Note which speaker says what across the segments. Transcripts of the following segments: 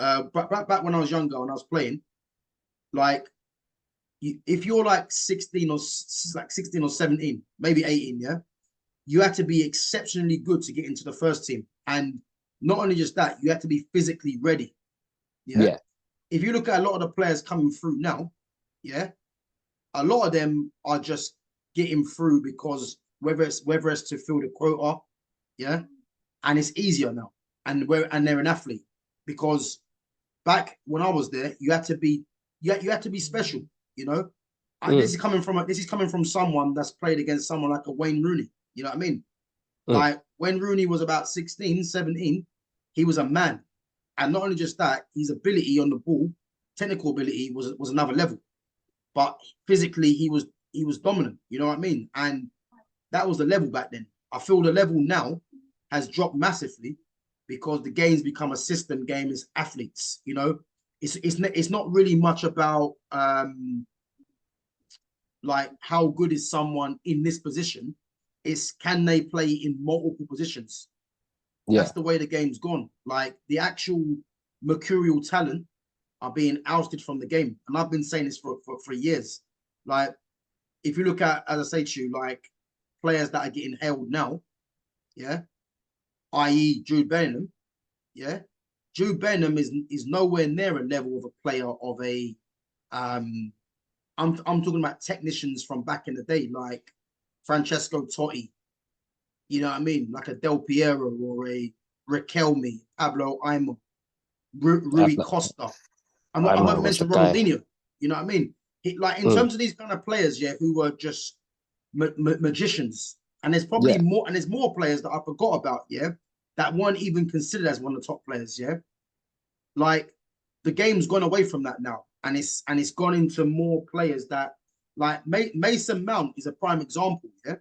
Speaker 1: back when I was younger, when I was playing, like if you're like 16 or 17, maybe 18, yeah, you had to be exceptionally good to get into the first team. And not only just that, you had to be physically ready. Yeah.
Speaker 2: Yeah,
Speaker 1: If you look at a lot of the players coming through now, yeah, a lot of them are just getting through because whether it's to fill the quota, yeah, and it's easier now, and they're an athlete because back when I was there, you had to be special, you know.
Speaker 2: mm,
Speaker 1: This is coming from someone that's played against someone like a Wayne Rooney. You know what I mean?
Speaker 2: mm.
Speaker 1: Like when Rooney was about 16, 17, he was a man. And not only just that, his ability on the ball, technical ability was another level. But physically he was dominant. You know what I mean? And that was the level back then. I feel the level now has dropped massively because the game's become a system game. It's athletes. You know, it's not really much about like how good is someone in this position. It's can they play in multiple positions. That's
Speaker 2: Yeah,
Speaker 1: the way the game's gone. Like the actual mercurial talent are being ousted from the game, and I've been saying this for years. Like if you look at, as I say to you, like players that are getting held now, yeah, i.e. Jude Bellingham, yeah, Jude Bellingham is nowhere near a level of a player of a um I'm talking about technicians from back in the day, like Francesco Totti, you know what I mean? Like a Del Piero or a Riquelme, Pablo Aimar,
Speaker 2: I've
Speaker 1: Rui
Speaker 2: not,
Speaker 1: Costa. I'm not
Speaker 2: Imo
Speaker 1: even
Speaker 2: was the
Speaker 1: mentioning
Speaker 2: guy.
Speaker 1: Ronaldinho. You know what I mean? Like in
Speaker 2: Mm,
Speaker 1: terms of these kind of players, yeah, who were just magicians, and there's probably
Speaker 2: yeah,
Speaker 1: more, and there's more players that I forgot about, yeah, that weren't even considered as one of the top players, yeah. Like the game's gone away from that now, and it's gone into more players that like Mason Mount is a prime example. Yeah,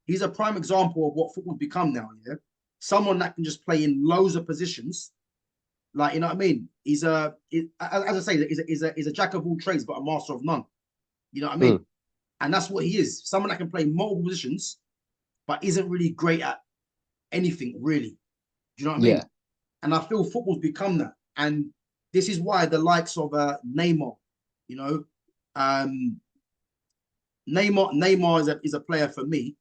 Speaker 1: he's a prime example of what football's become now. Yeah, someone that can just play in loads of positions. Like you know what I mean? As I say, he's a jack of all trades but a master of none. You know what I
Speaker 2: mm,
Speaker 1: mean? And that's what he is. Someone that can play multiple positions but isn't really great at anything really. Do you know what I
Speaker 2: yeah.
Speaker 1: mean? And I feel football's become that. And this is why the likes of Neymar, you know, um, Neymar is a player for me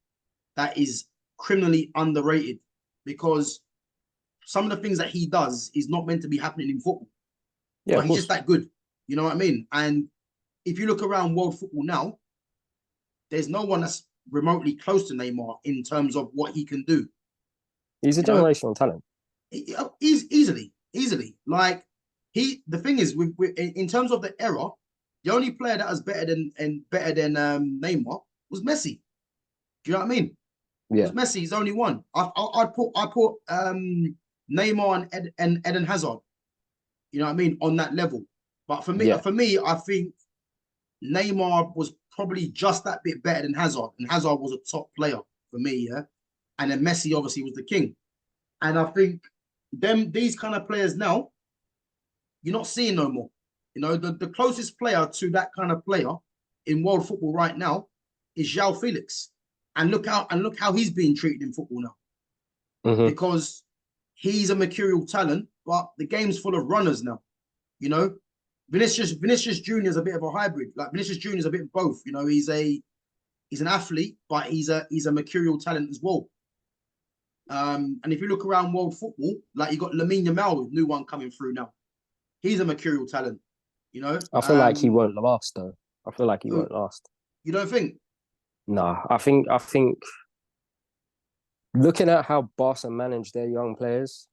Speaker 1: that is criminally underrated because some of the things that he does is not meant to be happening in football,
Speaker 2: Yeah,
Speaker 1: but
Speaker 2: of
Speaker 1: he's just
Speaker 2: course.
Speaker 1: that good. You know what I mean? And if you look around world football now, there's no one that's remotely close to Neymar in terms of what he can do.
Speaker 2: He's a
Speaker 1: You know,
Speaker 2: generational talent.
Speaker 1: he's easily. Like the thing is in terms of the era, the only player that was better than Neymar was Messi. Do you know what I mean? It was
Speaker 2: Yeah,
Speaker 1: Messi. He's the only one. I put Neymar and Eden Hazard. You know what I mean on that level. But
Speaker 2: yeah,
Speaker 1: for me, I think Neymar was probably just that bit better than Hazard, and Hazard was a top player for me. Yeah, and then Messi obviously was the king. And I think these kind of players now, you're not seeing no more. You know, the closest player to that kind of player in world football right now is João Felix. And look how he's being treated in football now.
Speaker 2: hmm,
Speaker 1: Because he's a mercurial talent, but the game's full of runners now. You know, Vinicius Junior is a bit of a hybrid. Like Vinicius Junior is a bit of both. You know, he's an athlete, but he's a mercurial talent as well. And if you look around world football, like you got Lamine Yamal, new one coming through now. He's a mercurial talent, you know.
Speaker 2: I feel like he won't last though. I feel like he
Speaker 1: Oh,
Speaker 2: won't last.
Speaker 1: you don't think?
Speaker 2: Nah, I think looking at how Barca manage their young players,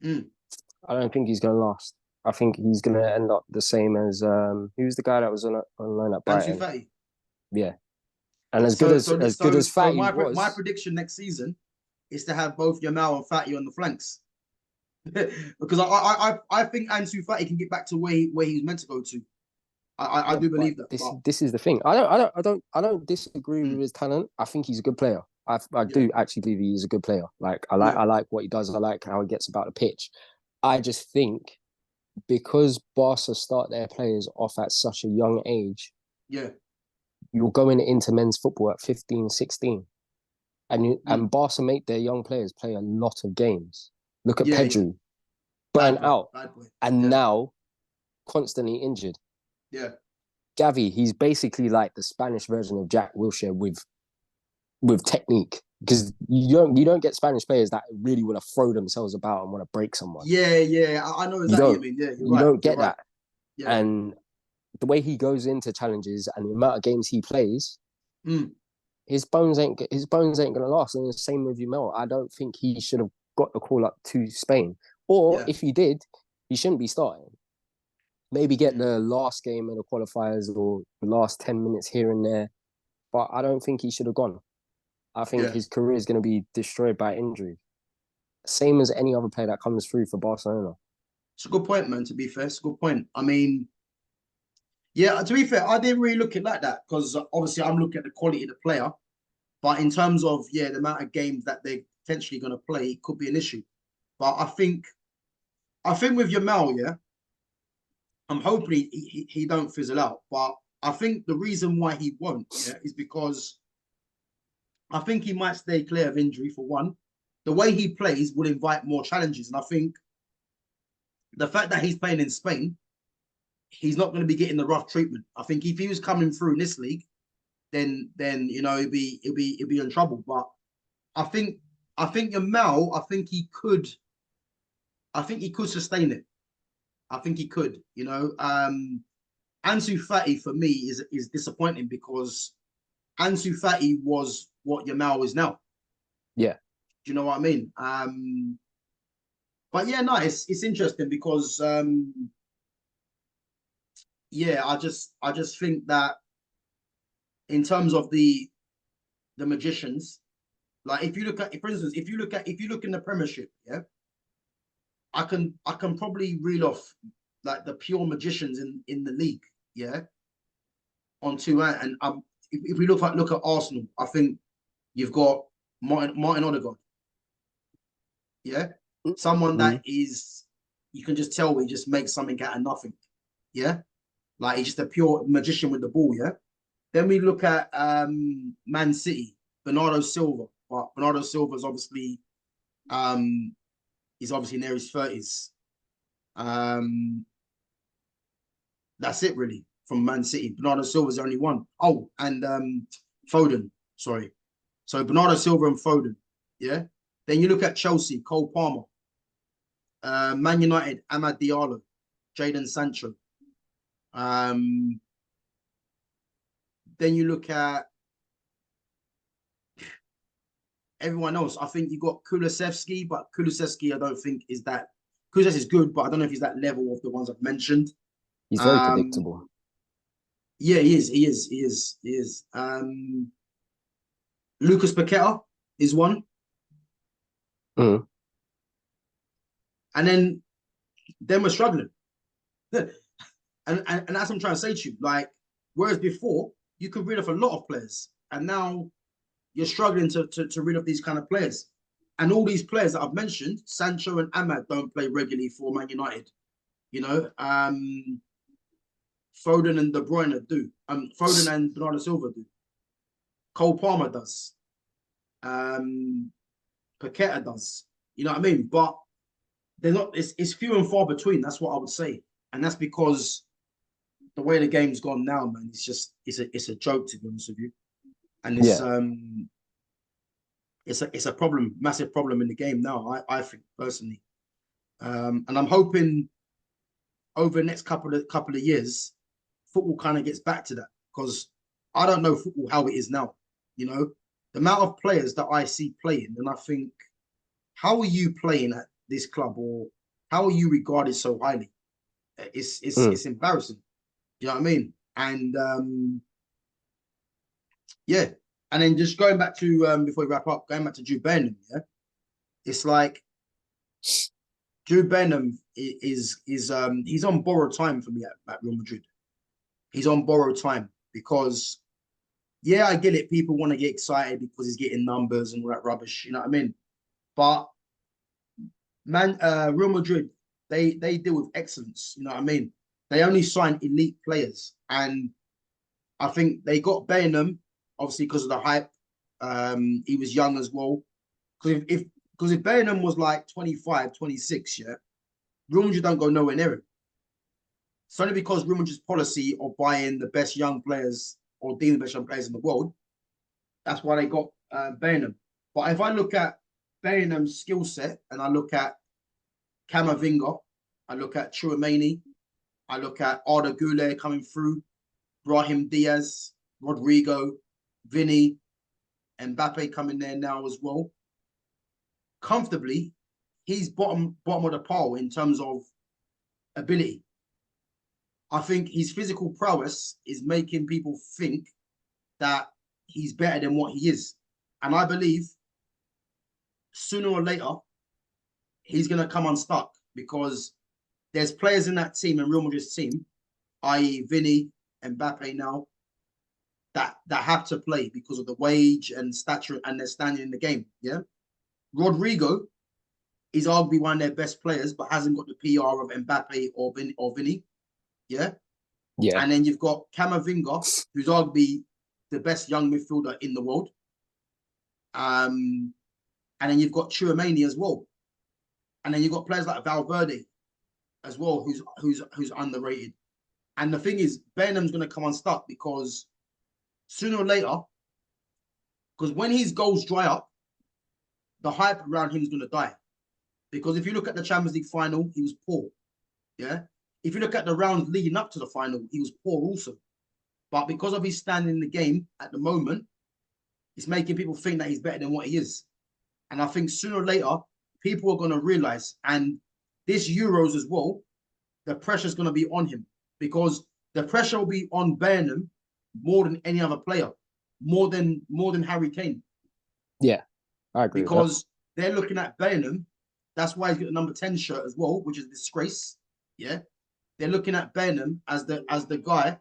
Speaker 1: Mm.
Speaker 2: I don't think he's gonna last. I think he's gonna end up the same as who's the guy that was on loan at
Speaker 1: Ansu
Speaker 2: Brighton?
Speaker 1: Fati.
Speaker 2: Yeah, and as good
Speaker 1: So
Speaker 2: as
Speaker 1: so
Speaker 2: as good
Speaker 1: so
Speaker 2: as
Speaker 1: so
Speaker 2: Fatty
Speaker 1: my
Speaker 2: was,
Speaker 1: prediction next season is to have both Yamal and Fati on the flanks because I think Ansu Fati can get back to where he's meant to go to. I
Speaker 2: yeah,
Speaker 1: do
Speaker 2: but
Speaker 1: believe that,
Speaker 2: this
Speaker 1: but
Speaker 2: this is the thing. I don't disagree with
Speaker 1: mm,
Speaker 2: his talent. I think he's a good player. I
Speaker 1: yeah,
Speaker 2: do actually believe he's a good player. Like
Speaker 1: yeah,
Speaker 2: I like what he does. I like how he gets about the pitch. I just think because Barca start their players off at such a young age,
Speaker 1: yeah,
Speaker 2: you're going into men's football at 15, 16. And
Speaker 1: mm,
Speaker 2: Barca make their young players play a lot of games. Look at
Speaker 1: yeah, yeah,
Speaker 2: Pedri. burnt out,
Speaker 1: bad boy.
Speaker 2: and now constantly injured.
Speaker 1: Yeah.
Speaker 2: Gavi, he's basically like the Spanish version of Jack Wilshere with technique. Because you don't get Spanish players that really want to throw themselves about and want to break someone.
Speaker 1: Yeah. I know exactly what you mean. Yeah,
Speaker 2: you don't get that.
Speaker 1: Yeah.
Speaker 2: And the way he goes into challenges and the amount of games he plays, his bones ain't gonna last. And the same with Jamel. I don't think he should have got the call up to Spain. Or if he did, he shouldn't be starting. Maybe get the last game in the qualifiers or the last 10 minutes here and there. But I don't think he should have gone. I think his career is going to be destroyed by injury. Same as any other player that comes through for Barcelona.
Speaker 1: It's a good point, man, to be fair. It's a good point. I mean, yeah, to be fair, I didn't really look at it like that because obviously I'm looking at the quality of the player. But in terms of, the amount of games that they're potentially going to play, it could be an issue. But I think with Yamal, I'm hoping he don't fizzle out. But I think the reason why he won't, is because I think he might stay clear of injury, for one. The way he plays would invite more challenges. And I think the fact that he's playing in Spain, he's not going to be getting the rough treatment. I think if he was coming through in this league, then he'll be in trouble. But I think Yamal, I think he could sustain it. I think he could, Ansu Fati for me is disappointing because Ansu Fati was what Yamal is now.
Speaker 2: Yeah.
Speaker 1: Do you know what I mean? But yeah, no, it's interesting because I just think that in terms of the magicians, like if you look at, for instance, if you look in the Premiership, I can probably reel off like the pure magicians in the league, on two hand. And if we look at Arsenal, I think you've got Martin Odegaard, someone that is, you can just tell he just makes something out of nothing, like he's just a pure magician with the ball, Then we look at Man City, Bernardo Silva. But Bernardo Silva is obviously he's obviously near his 30s. That's it really from Man City. Bernardo Silva's the only one. Oh, and Foden, sorry. So Bernardo Silva and Foden, Then you look at Chelsea, Cole Palmer. Man United, Amad Diallo, Jadon Sancho. Then you look at everyone else. I think you got Kulusevski, but Kulusevski I don't think is that. Kulusevski is good, but I don't know if he's that level of the ones I've mentioned.
Speaker 2: He's very predictable.
Speaker 1: Yeah, he is. Lucas Paqueta is one.
Speaker 2: Mm.
Speaker 1: And then we're struggling. and that's what I'm trying to say to you. Like, whereas before, you could rid of a lot of players, and now you're struggling to rid of these kind of players. And all these players that I've mentioned, Sancho and Amad don't play regularly for Man United. Foden and De Bruyne do. Foden and Bernardo Silva do. Cole Palmer does. Paqueta does. You know what I mean? But they're not. It's few and far between. That's what I would say, and that's because the way the game's gone now, man. It's a joke, to be honest with you, and it's a problem, massive problem in the game now. I think personally, and I'm hoping over the next couple of years, football kind of gets back to that, because I don't know football how it is now. The amount of players that I see playing, and I think, how are you playing at this club, or how are you regarded so highly? It's embarrassing. You know what I mean? And and then just going back to before we wrap up, going back to Jude Bellingham, it's like Jude Bellingham is he's on borrowed time for me at Real Madrid. He's on borrowed time because, I get it. People want to get excited because he's getting numbers and all that rubbish. You know what I mean? But Real Madrid, they deal with excellence. You know what I mean? They only sign elite players, and I think they got Bellingham obviously because of the hype. He was young as well. Because if Bellingham was like 25, 26, Real Madrid don't go nowhere near him. It's only because Real Madrid's policy of buying the best young players or deeming the best young players in the world, that's why they got Bellingham. But if I look at Bellingham's skill set and I look at Camavinga, I look at Tchouaméni, I look at Arda Güler coming through, Brahim Diaz, Rodrigo, Vinny, Mbappe coming there now as well. Comfortably, he's bottom of the pile in terms of ability. I think his physical prowess is making people think that he's better than what he is. And I believe sooner or later, he's going to come unstuck because there's players in that team, in Real Madrid's team, i.e. Vinny, Mbappe now, that have to play because of the wage and stature and their standing in the game. Yeah. Rodrigo is arguably one of their best players, but hasn't got the PR of Mbappe or Vinny. Yeah.
Speaker 2: Yeah.
Speaker 1: And then you've got Camavinga, who's arguably the best young midfielder in the world. And then you've got Tchouaméni as well. And then you've got players like Valverde as well, who's underrated. And the thing is, Bellingham's going to come unstuck because sooner or later, because when his goals dry up, the hype around him is going to die. Because if you look at the Champions League final, he was poor. Yeah. If you look at the rounds leading up to the final, he was poor also. But because of his standing in the game at the moment, it's making people think that he's better than what he is. And I think sooner or later, people are going to realize, and this Euros as well, the pressure is going to be on him because the pressure will be on Bellingham more than any other player, more than Harry Kane.
Speaker 2: Yeah, I agree.
Speaker 1: Because they're looking at Bellingham. That's why he's got the number 10 shirt as well, which is a disgrace. Yeah, they're looking at Bellingham as the guy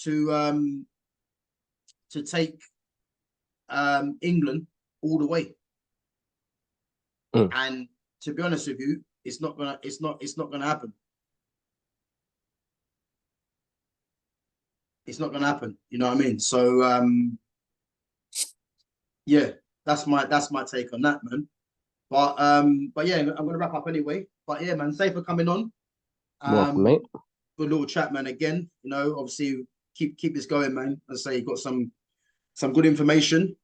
Speaker 1: to take England all the way. And to be honest with you, it's not gonna happen. It's not gonna happen. You know what I mean? So yeah, that's my take on that, man. But yeah, I'm gonna wrap up anyway. But yeah, man, thanks for coming on.
Speaker 2: Welcome, mate.
Speaker 1: Good little chat, man. Again, you know, obviously keep this going, man. As I say, you got some good information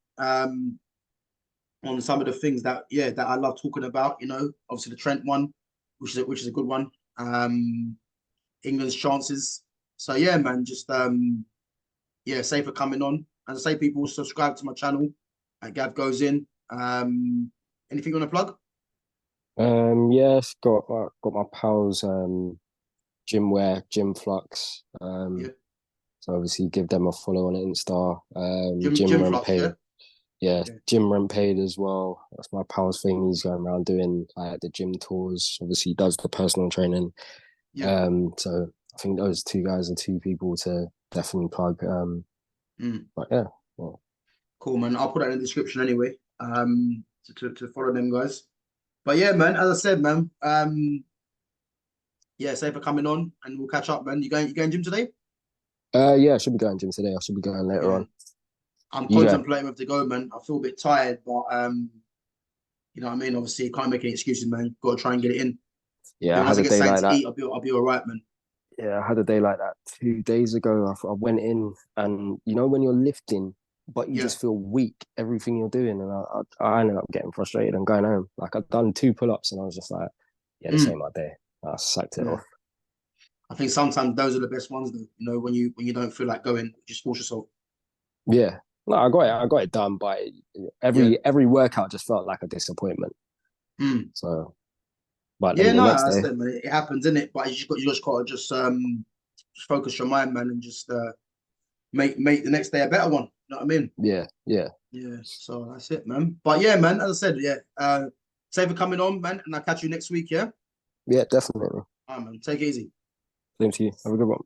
Speaker 1: on some of the things that I love talking about. You know, obviously the Trent one, which is a good one. England's chances. So yeah, man, just say for coming on. As I say, people subscribe to my channel at Gav Goes In. Anything you want to plug?
Speaker 2: Yes, got my pals, Gym Wear, Gym Flux. So obviously give them a follow on Insta. Jim Rent Paid. Yeah, Jim Rent Paid as well. That's my pal's thing. He's going around doing the gym tours. Obviously, he does the personal training. Yeah. So I think those two guys are two people to definitely plug. But yeah. Well.
Speaker 1: Cool, man. I'll put that in the description anyway. To follow them guys. But yeah, man. As I said, man. Say for coming on, and we'll catch up, man. You going gym today?
Speaker 2: Yeah, I should be going gym today. I should be going later on.
Speaker 1: I'm contemplating whether to go, man. I feel a bit tired, but you know what I mean. Obviously, you can't make any excuses, man. Got to try and get it in.
Speaker 2: Yeah, I had a day like that.
Speaker 1: I'll be all right, man.
Speaker 2: Yeah, I had a day like that 2 days ago. I went in, and you know when you're lifting, but you just feel weak, everything you're doing, and I ended up getting frustrated and going home. Like I'd done 2 pull-ups, and I was just like, yeah, this ain't my day. I sacked it off.
Speaker 1: I think sometimes those are the best ones, though. You know, when you don't feel like going, just force yourself.
Speaker 2: Yeah, no, I got it done, but every workout just felt like a disappointment. So, but
Speaker 1: yeah, no, it happens, isn't it? But you just got to focus your mind, man, and just make the next day a better one. You know what I mean?
Speaker 2: Yeah.
Speaker 1: So that's it, man. But yeah, man, as I said, say for coming on, man, and I'll catch you next week. Yeah.
Speaker 2: Yeah, definitely.
Speaker 1: All right, man. Take it easy.
Speaker 2: Same to you. Have a good one.